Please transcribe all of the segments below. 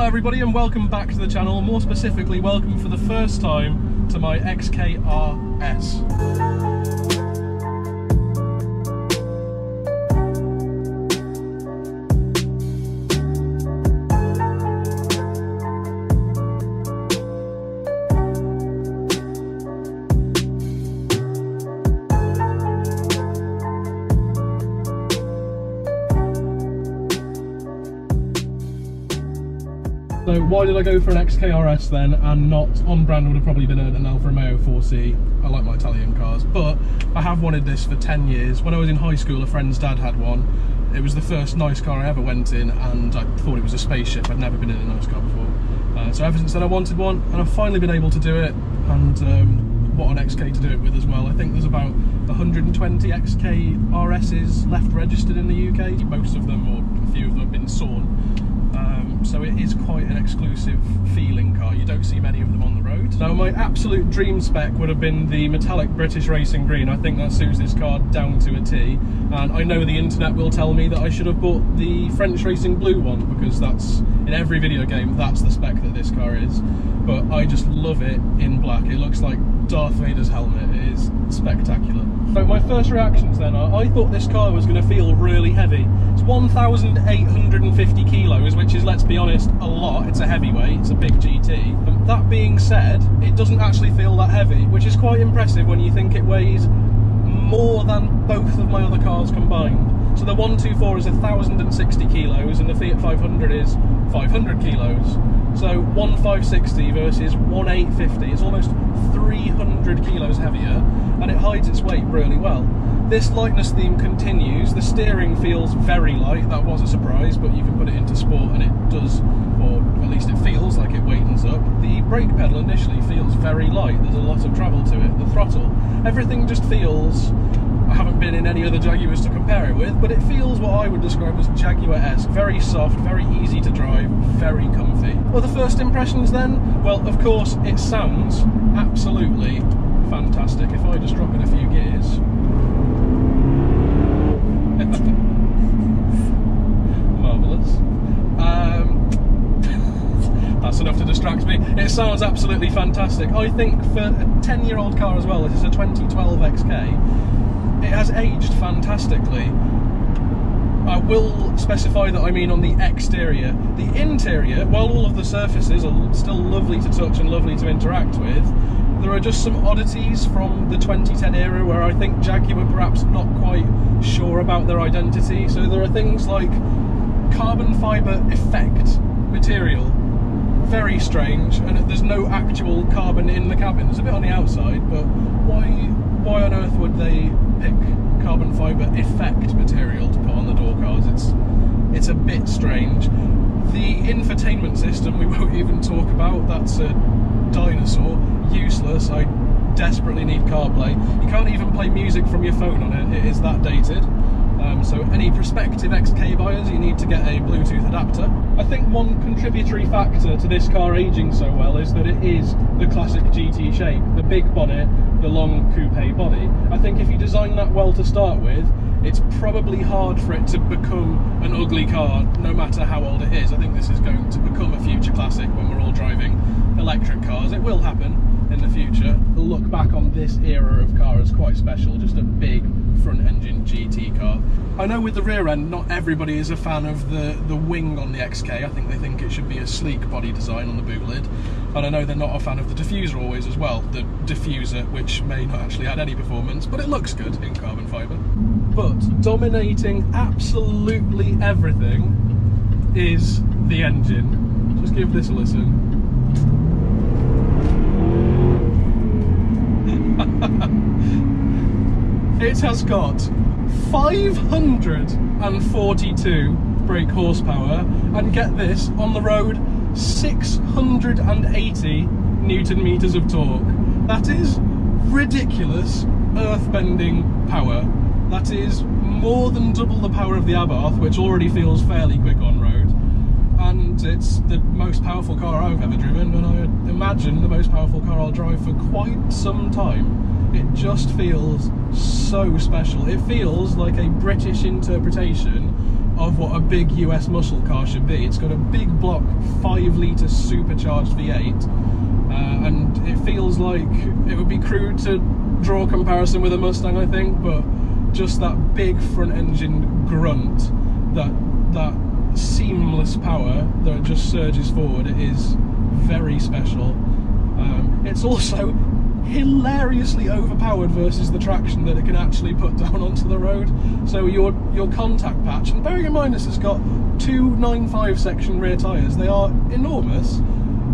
Hello everybody and welcome back to the channel, more specifically welcome for the first time to my XK-RS. So why did I go for an XK-RS then, and not on brand would have probably been an Alfa Romeo 4C. I like my Italian cars, but I have wanted this for 10 years. When I was in high school, a friend's dad had one. It was the first nice car I ever went in, and I thought it was a spaceship. I'd never been in a nice car before. So ever since then I wanted one, and I've finally been able to do it, and what an XK to do it with as well. I think there's about 120 XK-RSs left registered in the UK. Most of them, or a few of them, have been sawn. So it is quite an exclusive feeling car. You don't see many of them on the road. Now my absolute dream spec would have been the metallic British Racing Green. I think that suits this car down to a T. And I know the internet will tell me that I should have bought the French Racing Blue one, because that's, in every video game, that's the spec that this car is. But I just love it in black. It looks like Darth Vader's helmet. It is spectacular. So my first reactions then are, I thought this car was going to feel really heavy. It's 1,850 kilos, which is, let's be honest, a lot. It's a heavyweight, it's a big GT. That being said, it doesn't actually feel that heavy, which is quite impressive when you think it weighs more than both of my other cars combined. So the 124 is 1,060 kilos and the Fiat 500 is 500 kilos. So 1,560 versus 1,850 is almost 300 kilos heavier, and it hides its weight really well. This lightness theme continues. The steering feels very light. That was a surprise, but you can put it into sport and it does, or at least it feels like it weightens up. The brake pedal initially feels very light. There's a lot of travel to it. The throttle, everything just feels, I haven't been in any other Jaguars to compare it with, but it feels what I would describe as Jaguar-esque. Very soft, very easy to drive, very comfy. Well, the first impressions then? Well, of course, it sounds absolutely fantastic. If I just drop in a few gears. Marvellous. That's enough to distract me. It sounds absolutely fantastic. I think for a 10-year-old car as well, this is a 2012 XK, it has aged fantastically. I will specify that I mean on the exterior. The interior, while all of the surfaces are still lovely to touch and lovely to interact with, there are just some oddities from the 2010 era where I think Jaguar perhaps not quite sure about their identity. So there are things like carbon fibre effect material, very strange, and there's no actual carbon in the cabin. There's a bit on the outside, but why on earth would they pick carbon fibre effect material to put on the door cards? It's a bit strange. The infotainment system we won't even talk about. That's a dinosaur, useless. I desperately need CarPlay. You can't even play music from your phone on it. It is that dated. So any prospective XK buyers, you need to get a Bluetooth adapter. I think one contributory factor to this car aging so well is that it is the classic GT shape. The big bonnet, the long coupe body. I think if you design that well to start with, it's probably hard for it to become an ugly car, no matter how old it is. I think this is going to become a future classic when we're all driving electric cars. It will happen in the future. The look back on this era of car is quite special, just a big front-engine GT car. I know with the rear end, not everybody is a fan of the wing on the XK. I think they think it should be a sleek body design on the boot lid. And I know they're not a fan of the diffuser always as well. The diffuser, which may not actually add any performance, but it looks good in carbon fibre. But dominating absolutely everything is the engine. Just give this a listen. It has got 542 brake horsepower, and get this, on the road, 680 Newton meters of torque. That is ridiculous, earth-bending power. That is more than double the power of the Abarth, which already feels fairly quick on road. And it's the most powerful car I've ever driven, and I imagine the most powerful car I'll drive for quite some time. It just feels so special. It feels like a British interpretation of what a big US muscle car should be. It's got a big block 5-litre supercharged V8, and it feels like it would be crude to draw a comparison with a Mustang, I think, but just that big front engine grunt, that seamless power that just surges forward, it is very special. It's also hilariously overpowered versus the traction that it can actually put down onto the road. So your contact patch, and bearing in mind this has got 2 9.5 section rear tyres, they are enormous,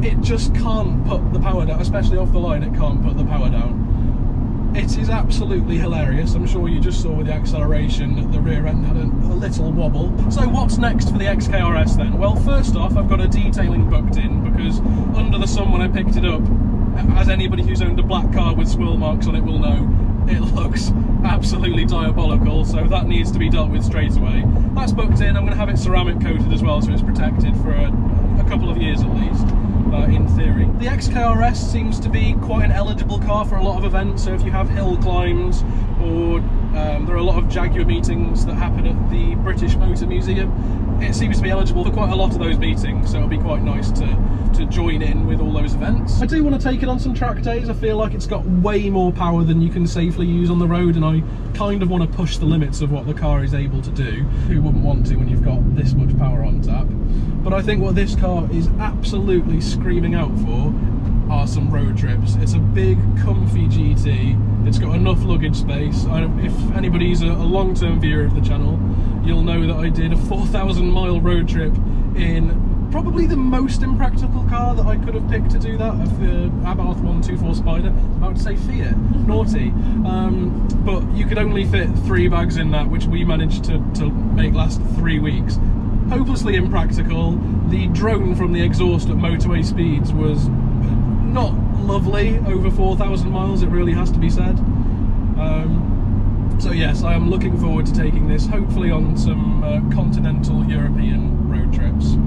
it just can't put the power down, especially off the line. It can't put the power down. It is absolutely hilarious. I'm sure you just saw with the acceleration that the rear end had a little wobble. So what's next for the XKRS then? Well, first off, I've got a detailing booked in, because under the sun when I picked it up, as anybody who's owned a black car with swirl marks on it will know, it looks absolutely diabolical, so that needs to be dealt with straight away. That's booked in. I'm going to have it ceramic coated as well, so it's protected for a couple of years at least. In theory. The XKRS seems to be quite an eligible car for a lot of events, so if you have hill climbs, or there are a lot of Jaguar meetings that happen at the British Motor Museum, it seems to be eligible for quite a lot of those meetings, so it'll be quite nice to join in with all those events. I do want to take it on some track days. I feel like it's got way more power than you can safely use on the road, and I kind of want to push the limits of what the car is able to do. Who wouldn't want to when you've got this much power on tap? But I think what this car is absolutely screaming out for are some road trips. It's a big, comfy GT. It's got enough luggage space. If anybody's a long-term viewer of the channel, you'll know that I did a 4,000-mile road trip in probably the most impractical car that I could have picked to do that, of the Abarth 124 Spider. I was about to say Fiat, naughty. But you could only fit 3 bags in that, which we managed to make last 3 weeks. Hopelessly impractical. The drone from the exhaust at motorway speeds was not lovely over 4,000 miles, it really has to be said. So yes, I am looking forward to taking this, hopefully on some continental European road trips.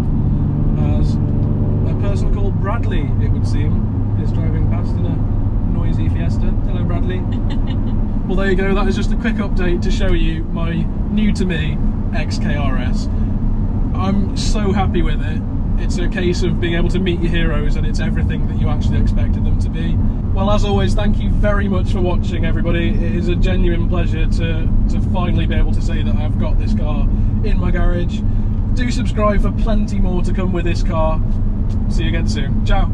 As a person called Bradley, it would seem, is driving past in a noisy Fiesta. Hello, Bradley. Well, there you go. That is just a quick update to show you my new-to-me XKRS. I'm so happy with it. It's a case of being able to meet your heroes, and it's everything that you actually expected them to be. Well, as always, thank you very much for watching, everybody. It is a genuine pleasure to finally be able to say that I've got this car in my garage. Do subscribe for plenty more to come with this car. See you again soon. Ciao.